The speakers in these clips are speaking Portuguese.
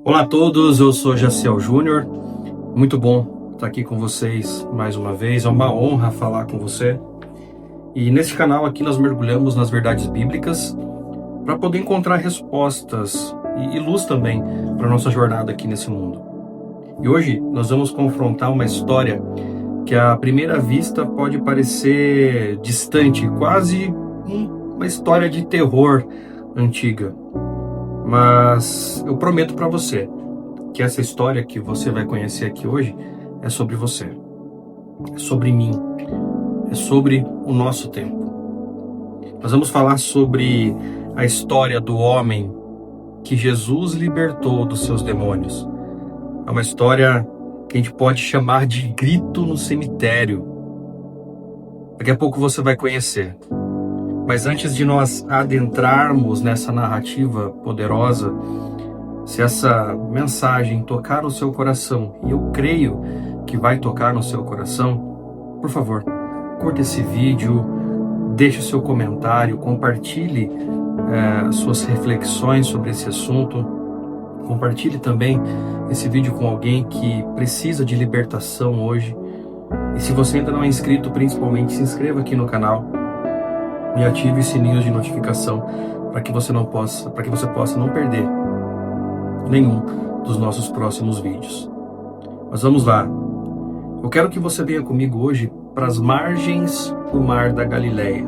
Olá a todos, eu sou Jaciel Júnior. Muito bom estar aqui com vocês mais uma vez. É uma honra falar com você. E nesse canal aqui nós mergulhamos nas verdades bíblicas para poder encontrar respostas e luz também para a nossa jornada aqui nesse mundo. E hoje nós vamos confrontar uma história que à primeira vista pode parecer distante, quase uma história de terror antiga. Mas eu prometo para você que essa história que você vai conhecer aqui hoje é sobre você, é sobre mim, é sobre o nosso tempo. Nós vamos falar sobre a história do homem que Jesus libertou dos seus demônios. É uma história que a gente pode chamar de grito no cemitério. Daqui a pouco você vai conhecer. Mas antes de nós adentrarmos nessa narrativa poderosa, se essa mensagem tocar o seu coração, e eu creio que vai tocar no seu coração, por favor, curta esse vídeo, deixe o seu comentário, compartilhe suas reflexões sobre esse assunto, compartilhe também esse vídeo com alguém que precisa de libertação hoje. E se você ainda não é inscrito, principalmente se inscreva aqui no canal e ative o sininho de notificação para que você possa não perder nenhum dos nossos próximos vídeos. Mas vamos lá. Eu quero que você venha comigo hoje para as margens do Mar da Galileia,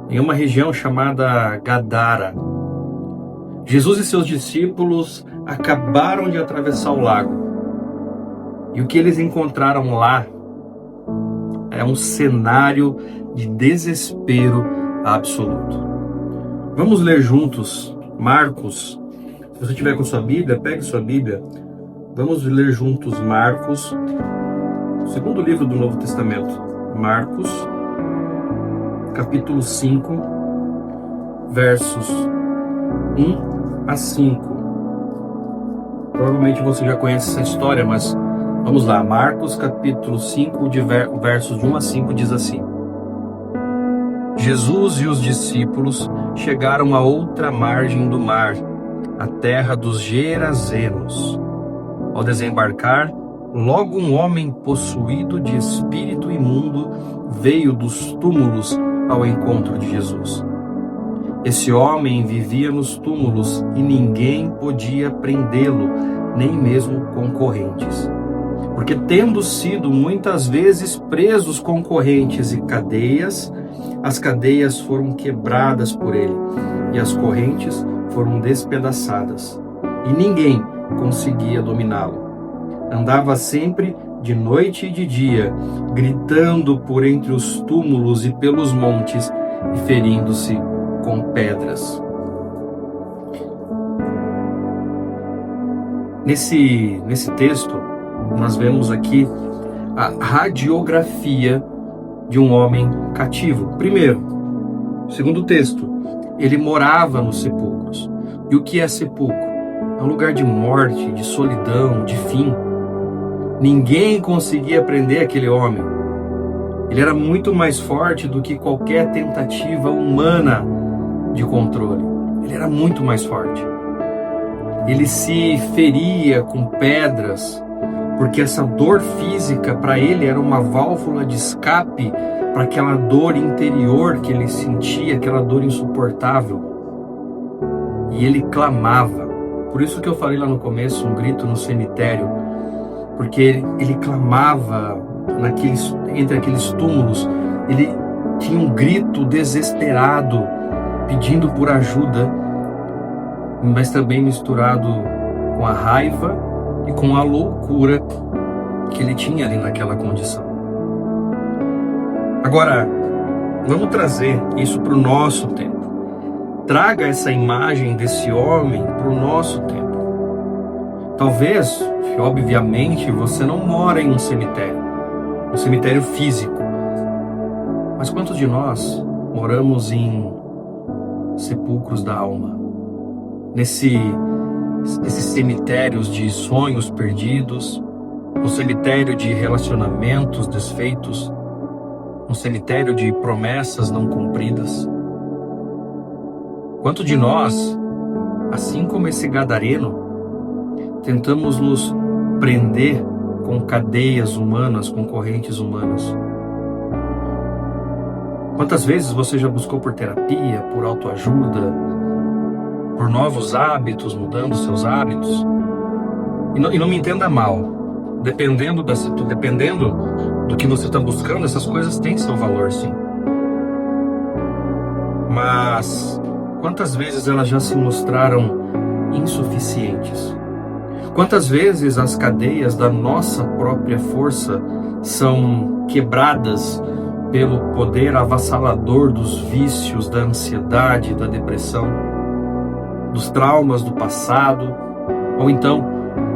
em uma região chamada Gadara. Jesus e seus discípulos acabaram de atravessar o lago. E o que eles encontraram lá é um cenário de desespero absoluto. Vamos ler juntos Marcos. Se você tiver com sua Bíblia, pegue sua Bíblia. Vamos ler juntos Marcos, o segundo livro do Novo Testamento. Marcos, capítulo 5, versos 1 a 5. Provavelmente você já conhece essa história, mas vamos lá. Marcos, capítulo 5, versos de 1 a 5, diz assim: Jesus e os discípulos chegaram à outra margem do mar, a terra dos Gerazenos. Ao desembarcar, logo um homem possuído de espírito imundo veio dos túmulos ao encontro de Jesus. Esse homem vivia nos túmulos e ninguém podia prendê-lo, nem mesmo com correntes. Porque tendo sido muitas vezes presos com correntes e cadeias, as cadeias foram quebradas por ele e as correntes foram despedaçadas, e ninguém conseguia dominá-lo. Andava sempre de noite e de dia, gritando por entre os túmulos e pelos montes e ferindo-se com pedras. Nesse texto, nós vemos aqui a radiografia de um homem cativo. Primeiro, segundo o texto, ele morava nos sepulcros. E o que é sepulcro? É um lugar de morte, de solidão, de fim. Ninguém conseguia prender aquele homem. Ele era muito mais forte do que qualquer tentativa humana de controle. Ele era muito mais forte. Ele se feria com pedras, porque essa dor física para ele era uma válvula de escape para aquela dor interior que ele sentia, aquela dor insuportável. E ele clamava. Por isso que eu falei lá no começo, um grito no cemitério, porque ele clamava entre aqueles túmulos. Ele tinha um grito desesperado, pedindo por ajuda, mas também misturado com a raiva e com a loucura que ele tinha ali naquela condição. Agora, vamos trazer isso para o nosso tempo. Traga essa imagem desse homem para o nosso tempo. Talvez, obviamente, você não mora em um cemitério físico. Mas quantos de nós moramos em sepulcros da alma? Nesses cemitérios de sonhos perdidos, no cemitério de relacionamentos desfeitos, no cemitério de promessas não cumpridas. Quanto de nós, assim como esse gadareno, tentamos nos prender com cadeias humanas, com correntes humanas. Quantas vezes você já buscou por terapia, por autoajuda, por novos hábitos, mudando seus hábitos? E não me entenda mal, dependendo do que você está buscando, essas coisas têm seu valor, sim. Mas quantas vezes elas já se mostraram insuficientes? Quantas vezes as cadeias da nossa própria força são quebradas pelo poder avassalador dos vícios, da ansiedade, da depressão, dos traumas do passado, ou então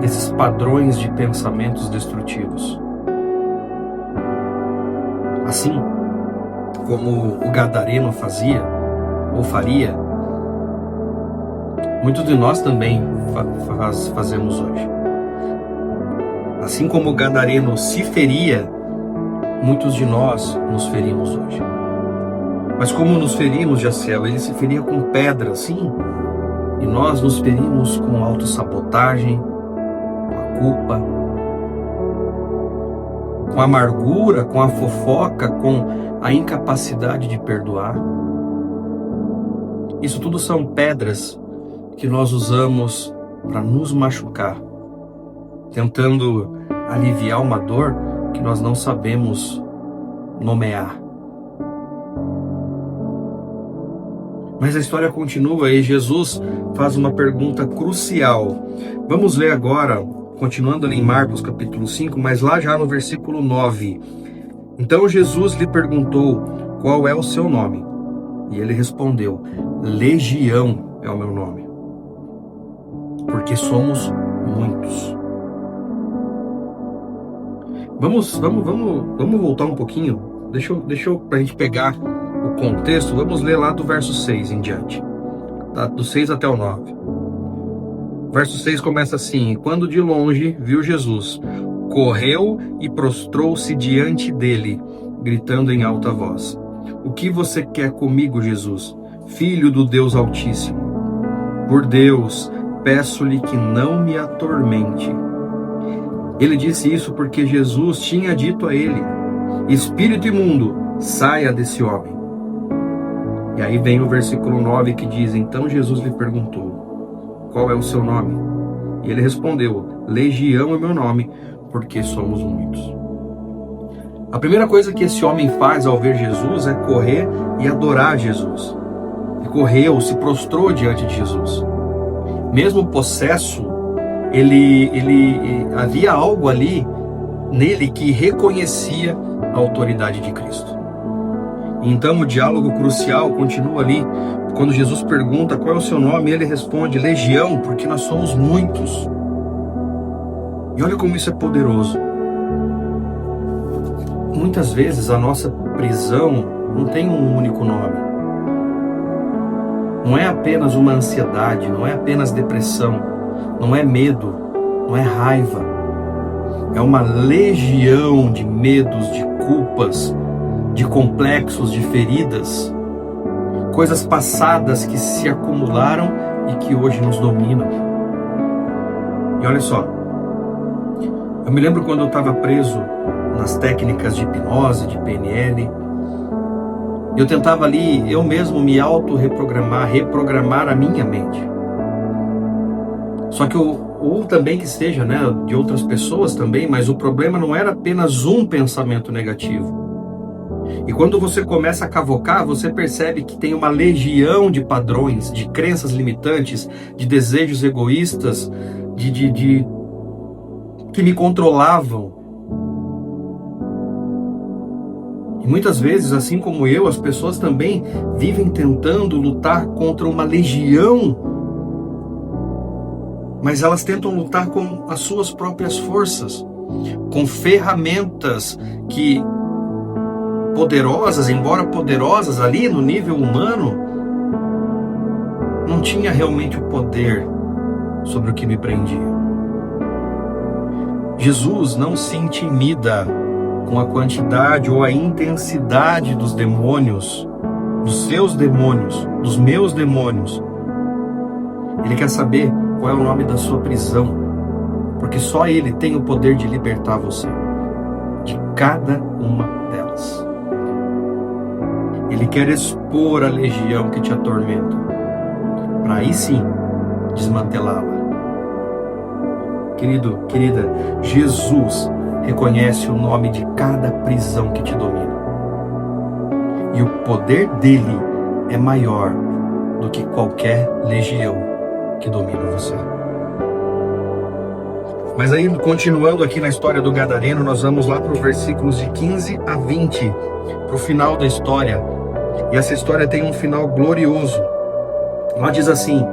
desses padrões de pensamentos destrutivos? Assim como o gadareno fazia ou faria, muitos de nós também fazemos hoje. Assim como o gadareno se feria, muitos de nós nos ferimos hoje. Mas como nos ferimos, Jaciel? Ele se feria com pedra, sim. E nós nos ferimos com autossabotagem, com a culpa, com a amargura, com a fofoca, com a incapacidade de perdoar. Isso tudo são pedras que nós usamos para nos machucar, tentando aliviar uma dor que nós não sabemos nomear. Mas a história continua e Jesus faz uma pergunta crucial. Vamos ler agora, continuando ali em Marcos capítulo 5, mas lá já no versículo 9. Então Jesus lhe perguntou: qual é o seu nome? E ele respondeu: Legião é o meu nome, porque somos muitos. Vamos voltar um pouquinho. Deixa eu pra gente pegar o contexto. Vamos ler lá do verso 6 em diante, tá? Do 6 até o 9. O verso 6 começa assim: quando de longe viu Jesus, correu e prostrou-se diante dele, gritando em alta voz: o que você quer comigo, Jesus, Filho do Deus Altíssimo? Por Deus, peço-lhe que não me atormente. Ele disse isso porque Jesus tinha dito a ele: espírito imundo, saia desse homem. E aí vem o versículo 9 que diz: então Jesus lhe perguntou: qual é o seu nome? E ele respondeu: Legião é meu nome, porque somos muitos. A primeira coisa que esse homem faz ao ver Jesus é correr e adorar Jesus. Ele correu, se prostrou diante de Jesus. Mesmo possesso, havia algo ali nele que reconhecia a autoridade de Cristo. Então o diálogo crucial continua ali. Quando Jesus pergunta qual é o seu nome, ele responde: Legião, porque nós somos muitos. E olha como isso é poderoso. Muitas vezes a nossa prisão não tem um único nome. Não é apenas uma ansiedade, não é apenas depressão, não é medo, não é raiva. É uma legião de medos, de culpas, de complexos, de feridas, coisas passadas que se acumularam e que hoje nos dominam. E olha só, eu me lembro quando eu estava preso nas técnicas de hipnose, de PNL, eu tentava ali, eu mesmo me reprogramar a minha mente. Só que ou também que seja, né, de outras pessoas também, mas o problema não era apenas um pensamento negativo. E quando você começa a cavocar, você percebe que tem uma legião de padrões, de crenças limitantes, de desejos egoístas, que me controlavam. E muitas vezes, assim como eu, as pessoas também vivem tentando lutar contra uma legião, mas elas tentam lutar com as suas próprias forças, com ferramentas que, poderosas, embora poderosas ali no nível humano, não tinha realmente o poder sobre o que me prendia. Jesus não se intimida com a quantidade ou a intensidade dos demônios, dos seus demônios, dos meus demônios. Ele quer saber qual é o nome da sua prisão. porque só Ele tem o poder de libertar você de cada uma delas. Ele quer expor a legião que te atormenta, para aí sim desmantelá-la. Querido, querida, Jesus reconhece o nome de cada prisão que te domina. E o poder dele é maior do que qualquer legião que domina você. Mas aí, continuando aqui na história do Gadareno, nós vamos lá para os versículos de 15 a 20, para o final da história. E essa história tem um final glorioso. Lá diz assim: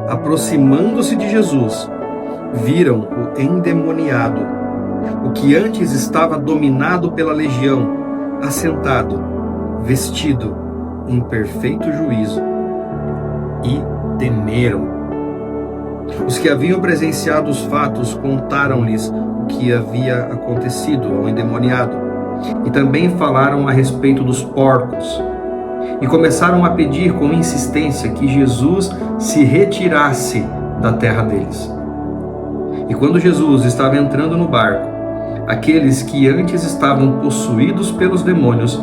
aproximando-se de Jesus, viram o endemoniado, o que antes estava dominado pela legião, assentado, vestido em perfeito juízo, e temeram. Os que haviam presenciado os fatos contaram-lhes o que havia acontecido ao endemoniado, e também falaram a respeito dos porcos, e começaram a pedir com insistência que Jesus se retirasse da terra deles. E quando Jesus estava entrando no barco, aqueles que antes estavam possuídos pelos demônios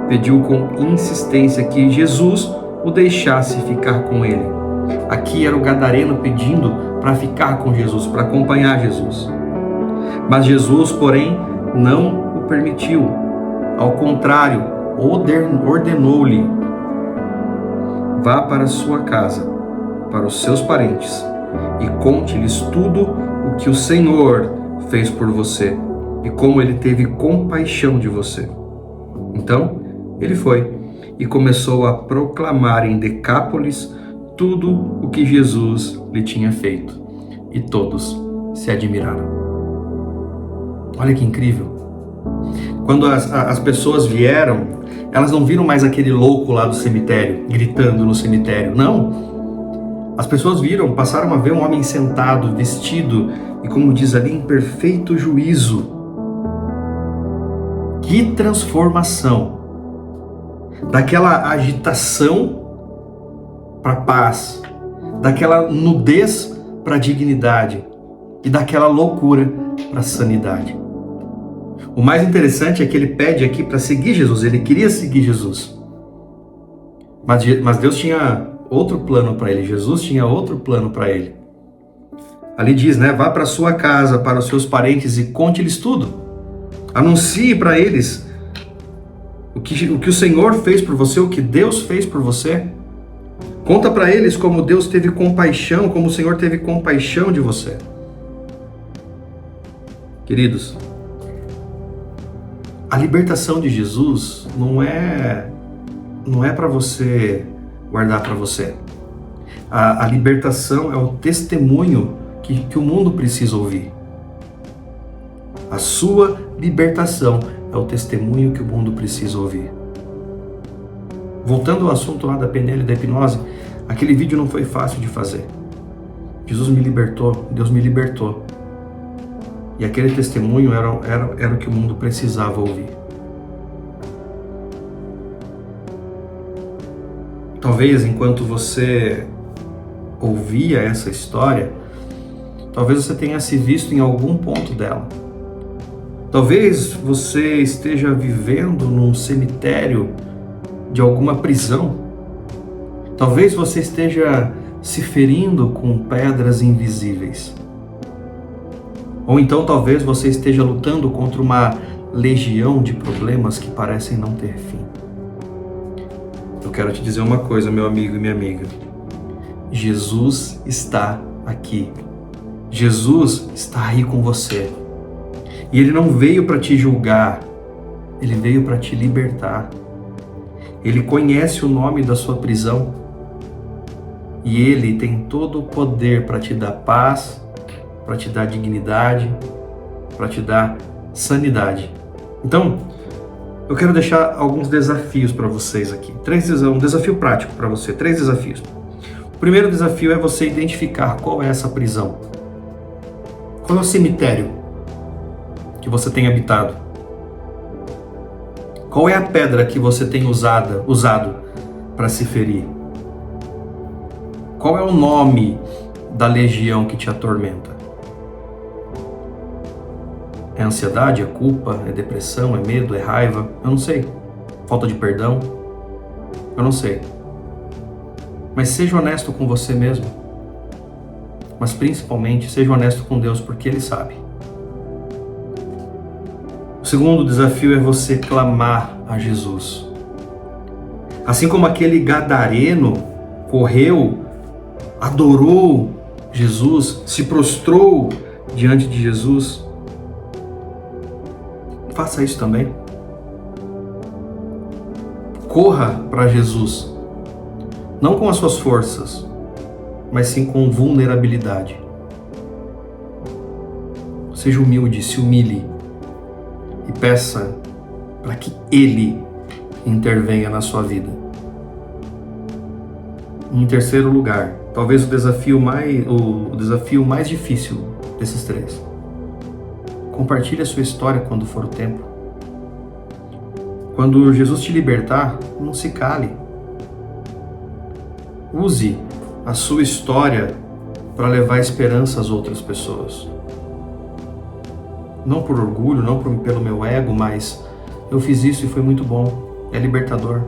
pediu com insistência que Jesus o deixasse ficar com ele. Aqui era o Gadareno pedindo para ficar com Jesus, para acompanhar Jesus. Mas Jesus, porém, não o permitiu. Ao contrário, ordenou-lhe: vá para sua casa, para os seus parentes, e conte-lhes tudo o que o Senhor fez por você e como ele teve compaixão de você. Então, ele foi e começou a proclamar em Decápolis tudo o que Jesus lhe tinha feito, e todos se admiraram. Olha que incrível! Quando as pessoas vieram, elas não viram mais aquele louco lá do cemitério, gritando no cemitério, não. As pessoas viram, passaram a ver um homem sentado, vestido, e como diz ali, em perfeito juízo. Que transformação! Daquela agitação para paz, daquela nudez para dignidade e daquela loucura para sanidade. O mais interessante é que ele pede aqui para seguir Jesus, ele queria seguir Jesus. Mas Deus tinha outro plano para ele, Jesus tinha outro plano para ele. Ali diz, né, vá para sua casa, para os seus parentes e conte-lhes tudo. Anuncie para eles o que o Senhor fez por você, o que Deus fez por você. Conta para eles como Deus teve compaixão, como o Senhor teve compaixão de você. Queridos, a libertação de Jesus não é para você guardar para você. A libertação é o testemunho que o mundo precisa ouvir. A sua libertação é o testemunho que o mundo precisa ouvir. Voltando ao assunto lá da PNL e da hipnose, aquele vídeo não foi fácil de fazer. Jesus me libertou, Deus me libertou. E aquele testemunho era o que o mundo precisava ouvir. Talvez enquanto você ouvia essa história, talvez você tenha se visto em algum ponto dela. Talvez você esteja vivendo num cemitério de alguma prisão. Talvez você esteja se ferindo com pedras invisíveis. Ou então talvez você esteja lutando contra uma legião de problemas que parecem não ter fim. Eu quero te dizer uma coisa, meu amigo e minha amiga. Jesus está aqui. Jesus está aí com você. E Ele não veio para te julgar, Ele veio para te libertar. Ele conhece o nome da sua prisão e Ele tem todo o poder para te dar paz, para te dar dignidade, para te dar sanidade. Então, eu quero deixar alguns desafios para vocês aqui. Um desafio prático para você, 3 desafios. O primeiro desafio é você identificar qual é essa prisão. Qual é o cemitério que você tem habitado? Qual é a pedra que você tem usado para se ferir? Qual é o nome da legião que te atormenta? É ansiedade? É culpa? É depressão? É medo? É raiva? Eu não sei. Falta de perdão? Eu não sei. Mas seja honesto com você mesmo. Mas principalmente, seja honesto com Deus, porque Ele sabe. O segundo desafio é você clamar a Jesus. Assim como aquele gadareno correu, adorou Jesus, se prostrou diante de Jesus, faça isso também. Corra para Jesus, não com as suas forças, mas sim com vulnerabilidade. Seja humilde, se humilhe e peça para que Ele intervenha na sua vida. Em terceiro lugar, talvez o desafio mais difícil desses três. Compartilhe a sua história quando for o tempo. Quando Jesus te libertar, não se cale. Use a sua história para levar esperança às outras pessoas. Não por orgulho, não pelo meu ego, mas eu fiz isso e foi muito bom. É libertador.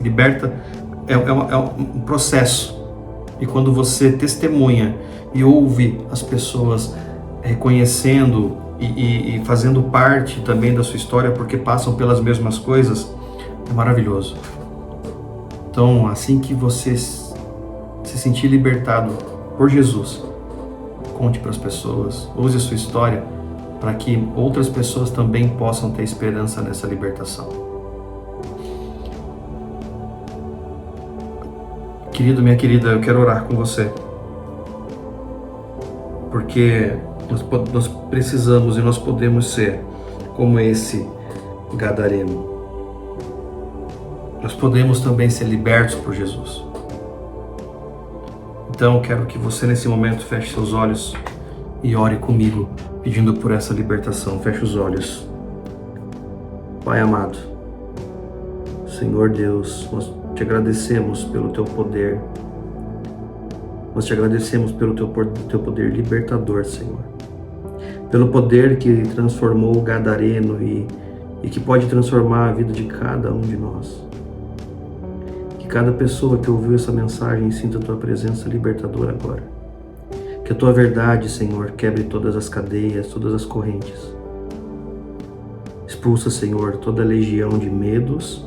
Liberta, é um processo. E quando você testemunha e ouve as pessoas reconhecendo e fazendo parte também da sua história, porque passam pelas mesmas coisas, é maravilhoso. Então, assim que você se sentir libertado por Jesus, conte para as pessoas, use a sua história para que outras pessoas também possam ter esperança nessa libertação. Querido, minha querida, eu quero orar com você, porque nós precisamos e nós podemos ser como esse gadareno. Nós podemos também ser libertos por Jesus. Então, eu quero que você nesse momento feche seus olhos e ore comigo, pedindo por essa libertação. Feche os olhos. Pai amado, Senhor Deus, nós te agradecemos pelo teu poder. Nós te agradecemos pelo teu poder libertador, Senhor. Pelo poder que transformou o gadareno e que pode transformar a vida de cada um de nós. Que cada pessoa que ouviu essa mensagem sinta a tua presença libertadora agora. Que a tua verdade, Senhor, quebre todas as cadeias, todas as correntes. Expulsa, Senhor, toda a legião de medos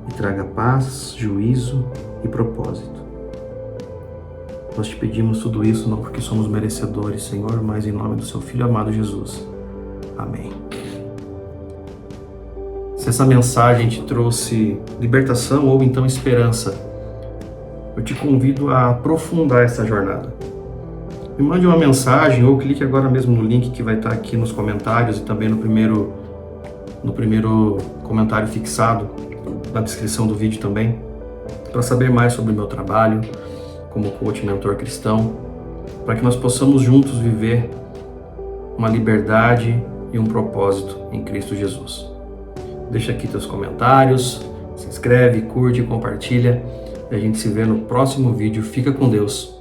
e traga paz, juízo e propósito. Nós te pedimos tudo isso não porque somos merecedores, Senhor, mas em nome do seu Filho amado Jesus. Amém. Se essa mensagem te trouxe libertação ou então esperança, eu te convido a aprofundar essa jornada. Me mande uma mensagem ou clique agora mesmo no link que vai estar aqui nos comentários e também no primeiro comentário fixado na descrição do vídeo também, para saber mais sobre o meu trabalho como coach mentor cristão, para que nós possamos juntos viver uma liberdade e um propósito em Cristo Jesus. Deixa aqui teus comentários, se inscreve, curte, compartilha e a gente se vê no próximo vídeo. Fica com Deus.